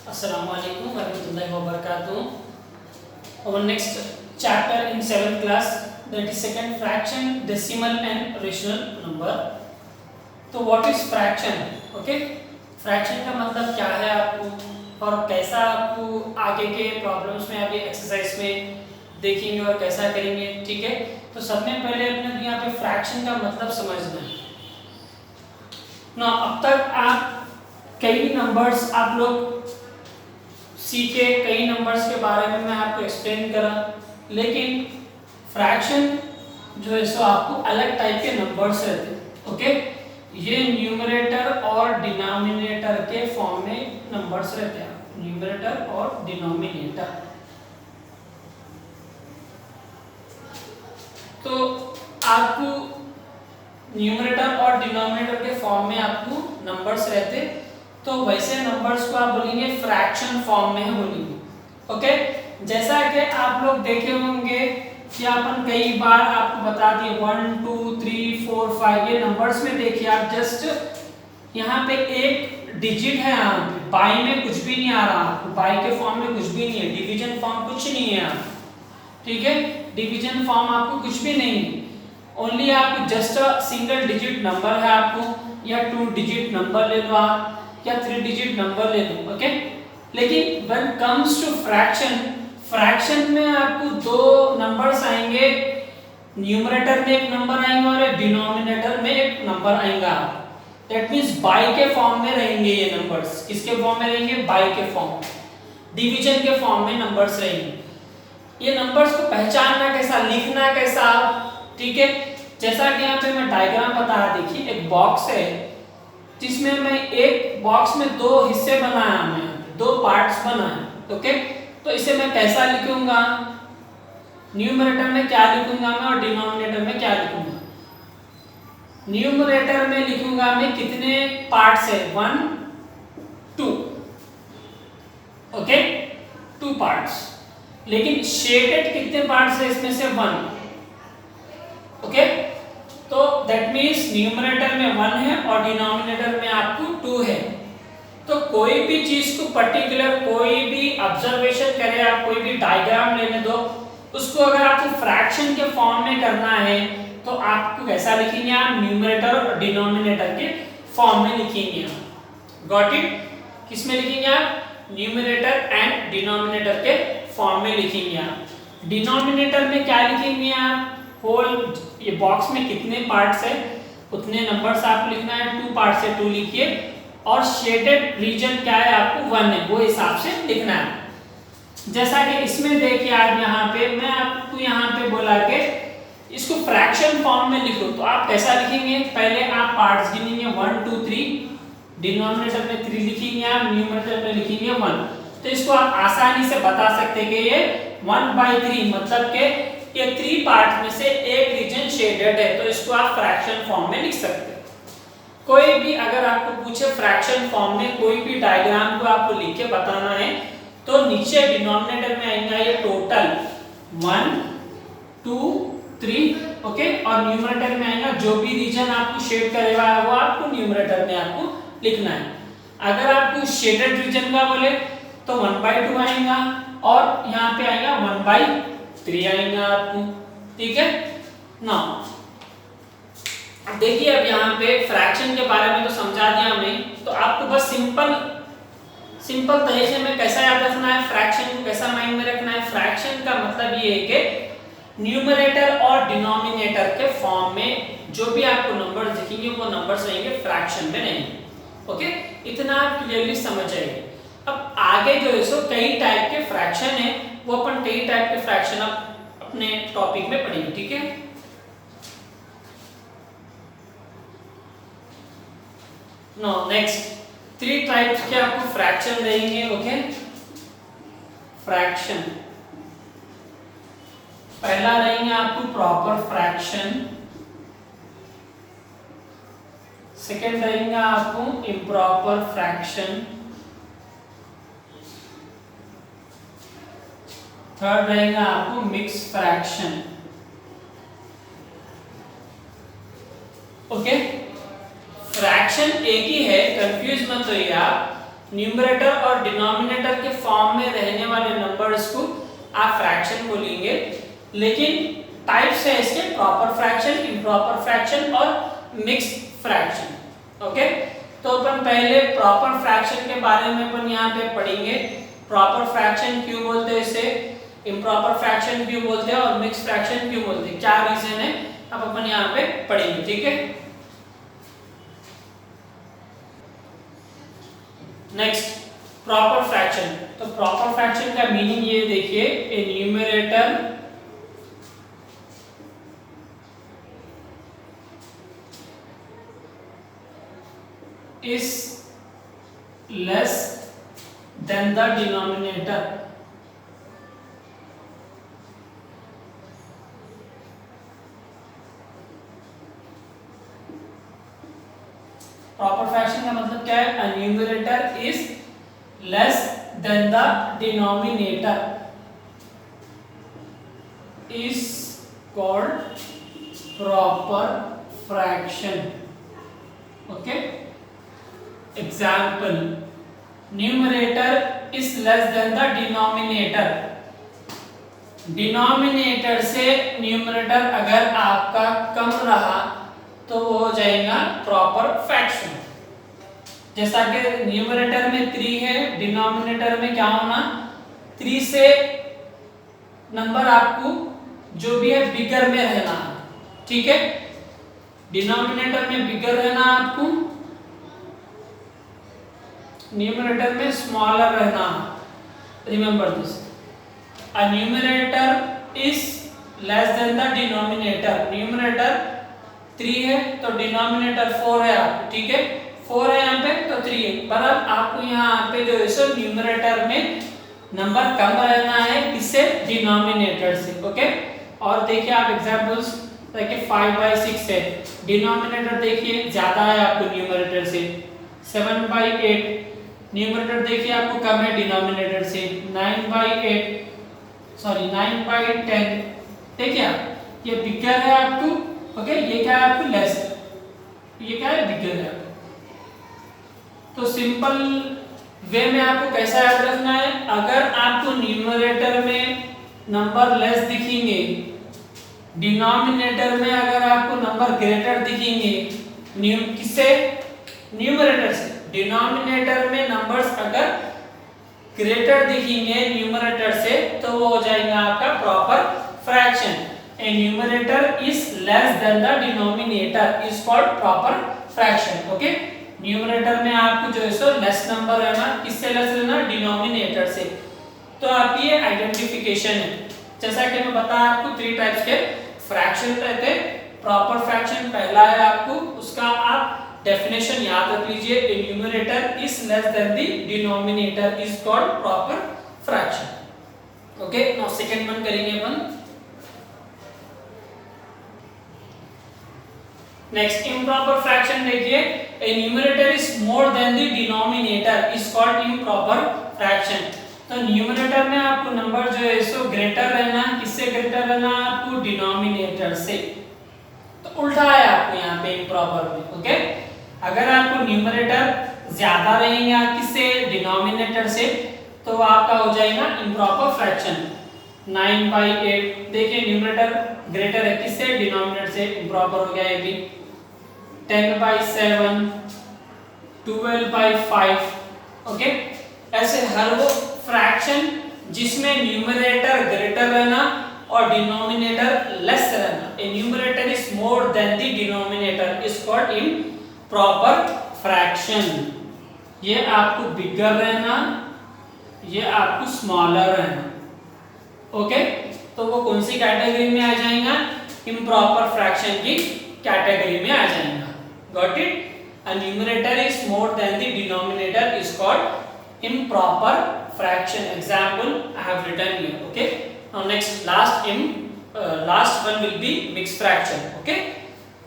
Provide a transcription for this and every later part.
Assalamu alaikum warahmatullahi wabarakatuh. Our next chapter in 7th class, that is second fraction, decimal and rational number. तो what is fraction? Okay, fraction का मतलब क्या है आपको और कैसा आपको आगे के प्रॉब्लम्स में आगे एक्सरसाइज में देखेंगे और कैसा करेंगे, ठीक है। तो सबसे पहले अपने यहाँ पे फ्रैक्शन का मतलब समझना है ना। अब तक आप कई नंबर्स आप लोग सीखे, कई नंबर्स के बारे में मैं आपको एक्सप्लेन करा, लेकिन फ्रैक्शन जो है सो आपको अलग टाइप के नंबर्स रहते हैं। ओके, ये न्यूमरेटर और डिनोमिनेटर के फॉर्म में नंबर्स रहते हैं, न्यूमरेटर और डिनोमिनेटर। तो आपको न्यूमरेटर और डिनोमिनेटर के फॉर्म में आपको नंबर्स रहते, तो वैसे नंबर्स को आप बोलेंगे फ्रैक्शन फॉर्म में बोलेंगे। ओके, जैसा कि आप लोग देखे होंगे कि अपन कई बार आपको बता दिए 1 2 3 4 5 ये नंबर्स में देखिए आप, जस्ट यहाँ पे एक डिजिट है, यहाँ पे बाई में कुछ भी नहीं आ रहा, आपको बाई के फॉर्म में कुछ भी नहीं है, डिवीजन फॉर्म कुछ नहीं है यहाँ, ठीक है। डिवीजन फॉर्म आपको कुछ भी नहीं है, ओनली आपको just a single digit number है आपको, या 2 डिजिट नंबर ले लो आप, या 3 डिजिट नंबर ले लो। ओके, लेकिन when comes to fraction, fraction में आपको दो नंबर्स आएंगे, न्यूमरेटर में एक नंबर आएंगे और डिनोमिनेटर में एक नंबर आएगा। दैट मींस बाई के फॉर्म में रहेंगे ये नंबर्स। किसके फॉर्म में रहेंगे? बाई के फॉर्म, डिवीजन के फॉर्म में नंबर्स रहेंगे। ये नंबर्स को पहचानना कैसा, लिखना कैसा, ठीक है। जैसा कि यहाँ पे मैं डायग्राम बता रहा, देखिए एक बॉक्स है जिसमें मैं एक बॉक्स में दो हिस्से बनाया, मैं दो पार्ट्स बनाए। ओके, तो इसे मैं कैसा लिखूंगा, न्यूमरेटर में क्या लिखूंगा मैं और डिनोमिनेटर में क्या लिखूंगा। न्यूमरेटर में लिखूंगा मैं कितने पार्ट्स है, 1 2, ओके 2 पार्ट्स, लेकिन शेडेड कितने पार्ट्स है इसमें से 1, ओके। तो दैट मींस न्यूमरेटर में 1 है और डिनोमिनेटर में आपको 2 है। तो कोई भी चीज को पर्टिकुलर, कोई भी ऑब्जर्वेशन करें आप, कोई भी डायग्राम लेने दो, उसको अगर आपको फ्रैक्शन के फॉर्म में करना है तो आपको कैसा लिखेंगे आप, न्यूमरेटर और डिनोमिनेटर के फॉर्म में लिखेंगे आप। Got it? किस में लिखेंगे आप? न्यूमरेटर एंड डिनोमिनेटर के फॉर्म में लिखेंगे आप। डिनोमिनेटर में क्या लिखेंगे आप, होल ये बॉक्स में कितने पार्ट्स है उतने नंबर्स आपको लिखना है, 2 पार्ट्स है 2 लिखिए, और शेडेड रीजन क्या है आपको 1 है, वो हिसाब से लिखना है। जैसा कि इसमें देखिए आप, यहाँ पे मैं आपको यहाँ पे बोला कि इसको फ्रैक्शन फॉर्म में लिखो, तो आप कैसा लिखेंगे, पहले आप पार्ट्स गिनेंगे 1 2 3, डिनोमिनेटर में 3 लिखेंगे आप, न्यूमरेटर में लिखेंगे 1। तो इसको आप आसानी से बता सकते हैं कि ये 1/3 मतलब के ये 3 पार्ट में से एक रीजन शेडेड है, तो इसको आप फ्रैक्शन फॉर्म में लिख सकते हैं। कोई भी अगर आपको पूछे फ्रैक्शन फॉर्म में कोई भी डायग्राम को आपको लिख के बताना है, तो नीचे डिनोमिनेटर में आएगा ये टोटल 1 2 3, ओके, और न्यूमरेटर में आएगा जो भी रीजन आपको शेड करेगा वो आपको न्यूमरेटर में आपको लिखना है। अगर आपको शेडेड रीजन का बोले तो 1/2 आएगा, और यहाँ पे आएगा 1/3 आएगा आपको, ठीक है ना। देखिए अब यहाँ पे फ्रैक्शन के बारे में तो समझा दिया हमने, तो आपको बस सिंपल तरीके में कैसा याद रखना है, फ्रैक्शन को कैसा माइंड में रखना है। फ्रैक्शन का मतलब ये है कि न्यूमरेटर और डिनोमिनेटर के फॉर्म में जो भी आपको नंबर दिखेंगे वो नंबर्स रहेंगे, फ्रैक्शन में नहीं। ओके, इतना आप क्लियरली समझ जाइए। अब आगे जो है सो कई टाइप के फ्रैक्शन है, वो अपन कई टाइप के फ्रैक्शन अपने टॉपिक में पढ़ेंगे, ठीक है। नो नेक्स्ट 3 टाइप्स के आपको फ्रैक्शन रहेंगे। ओके, फ्रैक्शन पहला रहेंगे आपको प्रॉपर फ्रैक्शन, सेकेंड रहेगा आपको इम्प्रॉपर फ्रैक्शन, थर्ड रहेगा आपको मिक्स फ्रैक्शन। ओके, फ्रैक्शन एक ही है, कंफ्यूज मत होइए आप, न्यूमरेटर और डिनोमिनेटर के फॉर्म में रहने वाले नंबर्स को आप फ्रैक्शन बोलेंगे, लेकिन टाइप्स है इसके प्रॉपर फ्रैक्शन, इम्प्रॉपर फ्रैक्शन और मिक्स्ड फ्रैक्शन। ओके, तो अपन पहले प्रॉपर फ्रैक्शन के बारे में अपन यहाँ पे पढ़ेंगे। प्रॉपर फ्रैक्शन क्यों बोलते हैं इसे, इम्प्रॉपर फ्रैक्शन क्यों बोलते हैं और मिक्स्ड फ्रैक्शन क्यों बोलते हैं, क्या रीजन है, अब अपन यहाँ पे पढ़ेंगे। ठीक है, नेक्स्ट प्रॉपर फ्रैक्शन। तो प्रॉपर फ्रैक्शन का मीनिंग ये देखिए, a numerator is less than the denominator. Proper fraction का मतलब क्या है, a numerator is less than the denominator is called proper fraction. Okay, example, numerator is less than the denominator. Denominator से numerator अगर आपका कम रहा तो वो हो जाएगा प्रॉपर फ्रैक्शन। जैसा कि न्यूमरेटर में 3 है, डिनोमिनेटर में क्या होना, 3 से नंबर आपको जो भी है बिगर में रहना। ठीक है, डिनोमिनेटर में बिगर रहना आपको, न्यूमरेटर में स्मॉलर रहना। Remember this, a numerator is less than the denominator. Numerator 3 है तो डिनोमिनेटर 4 है आपको। ठीक है, 4 है यहाँ पे तो 3 है, पर अब आपको यहाँ पे जो है सो न्यूमरेटर में नंबर कम रहना है, किससे, डिनोमिनेटर से। ओके, और देखिए आप एग्जांपल्स देखिए 5/6 है, डिनोमिनेटर देखिए ज्यादा है आपको न्यूमरेटर से। 7/8 न्यूमरेटर देखिए आपको कम है डिनोमिनेटर से। 9/10 देखिए आप, ये बिगर है आपको। ओके, ये क्या है आपको, लेस है, ये क्या है, बिगर है। तो सिंपल वे में आपको कैसा याद रखना है, अगर आपको न्यूमरेटर में नंबर लेस दिखेंगे, डिनोमिनेटर में अगर आपको नंबर ग्रेटर दिखेंगे, किससे, न्यूमरेटर से। डिनोमिनेटर में नंबर्स अगर ग्रेटर दिखेंगे न्यूमरेटर से तो वो हो जाएगा आपका proper fraction. A numerator is less than the denominator is called proper fraction. Okay, numerator में आपको जो है सो लेस नंबर है ना, किससे लेस लेना, डिनोमिनेटर से। तो आपकी ये आइडेंटिफिकेशन है। जैसा कि मैं बताया आपको 3 टाइप्स के फ्रैक्शन रहते हैं। प्रॉपर फ्रैक्शन पहला है आपको, उसका आप डेफिनेशन याद रख लीजिए, a numerator is less than the denominator is called proper fraction. Okay, now second one करेंगे अपन। नेक्स्ट इम्प्रॉपर फ्रैक्शन देखिए, a numerator is more than the denominator is called improper fraction. तो न्यूमरेटर में आपको number जो है so greater रहना, किससे ग्रेटर रहना, आपको डिनोमिनेटर से। तो उल्टा है आपको यहाँ पे इम्प्रॉपर में। ओके, अगर आपको न्यूमरेटर ज्यादा रहेगा किससे, डिनोमिनेटर से, तो आपका हो जाएगा इम्प्रॉपर फ्रैक्शन। 9/8 देखिए न्यूमरेटर ग्रेटर है किससे, डिनोमिनेटर से, इम्प्रॉपर हो गया ये भी। 10/7 12/5। ओके, ऐसे हर वो फ्रैक्शन जिसमें न्यूमरेटर ग्रेटर रहना और डिनोमिनेटर लेस रहना, a numerator is more than the denominator is called improper fraction. ये आपको बिगर रहना, ये आपको स्मॉलर रहना। ओके, तो वो कौन सी कैटेगरी में आ जाएगा, इम्प्रॉपर फ्रैक्शन की कैटेगरी में आ जाएगा। Got it, a numerator is more than the denominator is called improper fraction. Example I have written here. Okay, now next last one will be mixed fraction. Okay,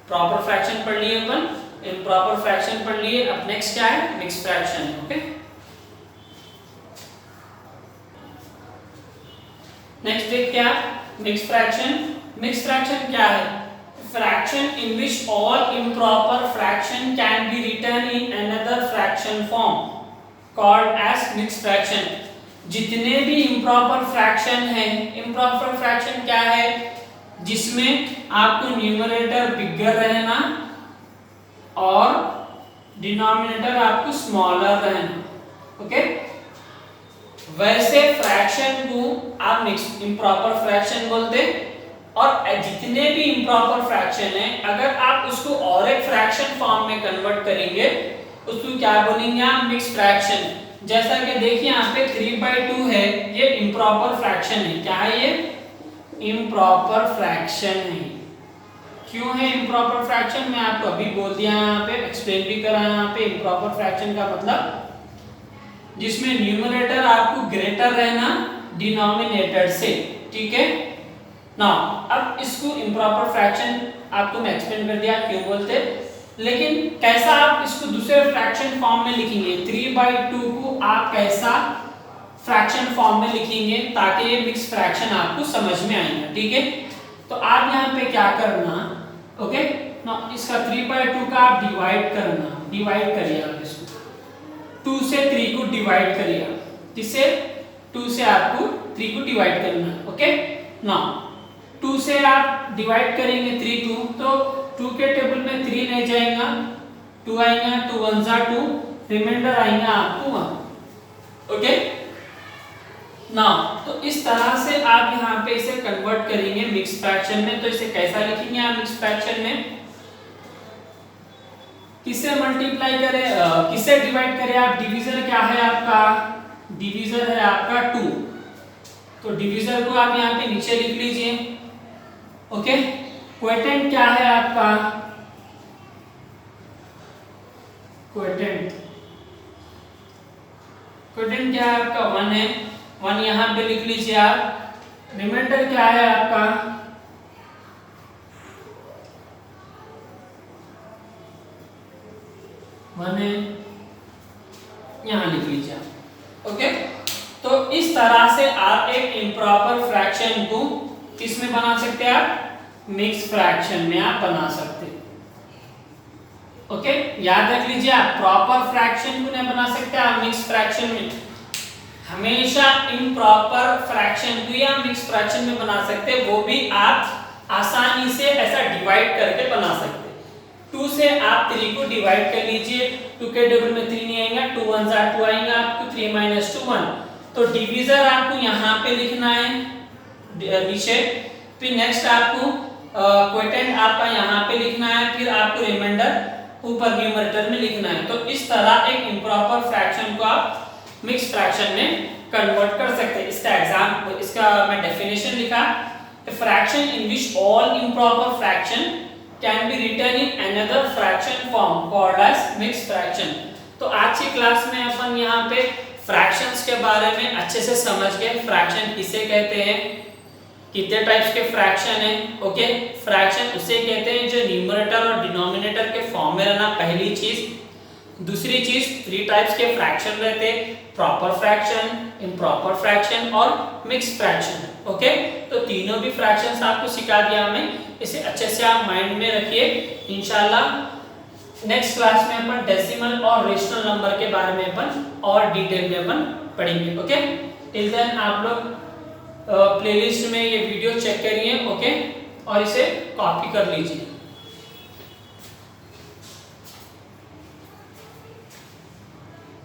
proper fraction पढ़ लिए अपन, improper fraction पढ़ लिए, अब next क्या है, mixed fraction. Okay, next देख क्या, mixed fraction. Mixed fraction क्या है, fraction in which all improper fraction can be written in another fraction form. Called as mix fraction. जितने भी इम्प्रॉपर फ्रैक्शन है, इम्प्रॉपर फ्रैक्शन क्या है, जिसमें आपको न्यूमरेटर बिगर रहना और डिनोमिनेटर आपको स्मॉलर रहना, ओके। वैसे फ्रैक्शन को आप मिक्स इम्प्रॉपर फ्रैक्शन बोलते। और जितने भी इम्प्रॉपर फ्रैक्शन है, अगर आप उसको और एक फ्रैक्शन फॉर्म में कन्वर्ट करेंगे उसको क्या बोलेंगे आप, मिक्स फ्रैक्शन। जैसा कि देखिए यहाँ पे 3/2 है, ये इम्प्रॉपर फ्रैक्शन है। क्या है ये, इम्प्रॉपर फ्रैक्शन है। क्यों है इम्प्रॉपर फ्रैक्शन, मैं आपको अभी बोल दिया यहाँ पे, एक्सप्लेन भी करा यहाँ पे। इम्प्रॉपर फ्रैक्शन का मतलब जिसमें न्यूमरेटर आपको ग्रेटर रहना डिनोमिनेटर से, ठीक है ना। अब इसको इम्प्रॉपर फ्रैक्शन आपको मैं एक्सप्लेन कर दिया क्यों बोलते, लेकिन कैसा आप इसको दूसरे फ्रैक्शन फॉर्म में लिखेंगे। 3/2 को आप कैसा फ्रैक्शन फॉर्म में लिखेंगे ताकि ये मिक्स फ्रैक्शन आपको समझ में आएगा, ठीक है। तो आप यहाँ पे क्या करना, ओके ना, इसका 3/2 का आप डिवाइड करना, डिवाइड करिए आप इसको 2 से 3 को डिवाइड करिए, किससे, 2 से आपको 3 को डिवाइड करना, ओके ना। 2 से आप डिवाइड करेंगे 3 2, तो 2 के टेबल में 3 नहीं जाएगा, 2 आएगा, 2 1 जा 2, रिमाइंडर आएगा आपको 1, ओके ना। तो इस तरह से आप यहाँ पे इसे कन्वर्ट करेंगे मिक्स फ्रैक्शन में। तो इसे कैसा लिखेंगे आप मिक्स फ्रैक्शन में, किससे मल्टीप्लाई करें, किससे डिवाइड करें आप, डिवीजर क्या है आपका, डिवीजर है आपका 2, तो डिवीजर को आप यहाँ पे नीचे लिख लीजिए, ओके। क्वोटिएंट क्या है आपका, क्वोटिएंट, क्वोटिएंट क्या है आपका 1 है, 1 यहाँ पे लिख लीजिए आप। रिमाइंडर क्या है आपका, है, यहाँ लिख लीजिए आप, ओके। तो इस तरह से आप एक इम्प्रॉपर फ्रैक्शन को किसमें बना सकते हैं आप, मिक्स फ्रैक्शन में आप बना सकते हैं, ओके। याद रख लीजिए आप प्रॉपर फ्रैक्शन को नहीं बना सकते आप मिक्स फ्रैक्शन में, हमेशा इम्प्रॉपर फ्रैक्शन को या मिक्स फ्रैक्शन में बना सकते हैं, वो भी आप आसानी से ऐसा डिवाइड करके बना सकते हैं। 2 से आप 3 को डिवाइड कर लीजिए, 2 के टेबल में 3 नहीं आएगा, 2 1 जा 2 आएगा आपको, 3 - 2 1। तो डिवीजर आपको यहाँ पे लिखना है नीचे, फिर नेक्स्ट आपको क्वोटिएंट आपका यहाँ पे लिखना है, फिर आपको रिमाइंडर ऊपर न्यूमरेटर में लिखना है। तो इस तरह एक इम्प्रॉपर फ्रैक्शन को आप मिक्स फ्रैक्शन में कन्वर्ट कर सकते हैं। इसका एग्जाम्पल, इसका मैं डेफिनेशन लिखा, a fraction in which all improper fraction can be written in another fraction form called as mixed fraction। तो आज की क्लास में अपन यहाँ पे फ्रैक्शंस के बारे में अच्छे से समझ गए, फ्रैक्शन किसे कहते हैं, कितने टाइप्स के फ्रैक्शन है, ओके। फ्रैक्शन उसे कहते हैं जो न्यूमरेटर और डिनोमिनेटर के फॉर्म में रहना, पहली चीज। दूसरी चीज 3 टाइप्स के फ्रैक्शन रहते, प्रॉपर फ्रैक्शन, इम्प्रॉपर फ्रैक्शन और मिक्स फ्रैक्शन, ओके। तो तीनों भी फ्रैक्शंस आपको सिखा दिया हमें, इसे अच्छे से आप माइंड में रखिए। इंशाल्लाह नेक्स्ट क्लास में अपन डेसिमल और रेशनल नंबर के बारे में अपन और डिटेल में अपन पढ़ेंगे, ओके। टिल देन आप लोग प्लेलिस्ट में ये वीडियो चेक करिए, ओके, और इसे कॉपी कर लीजिए।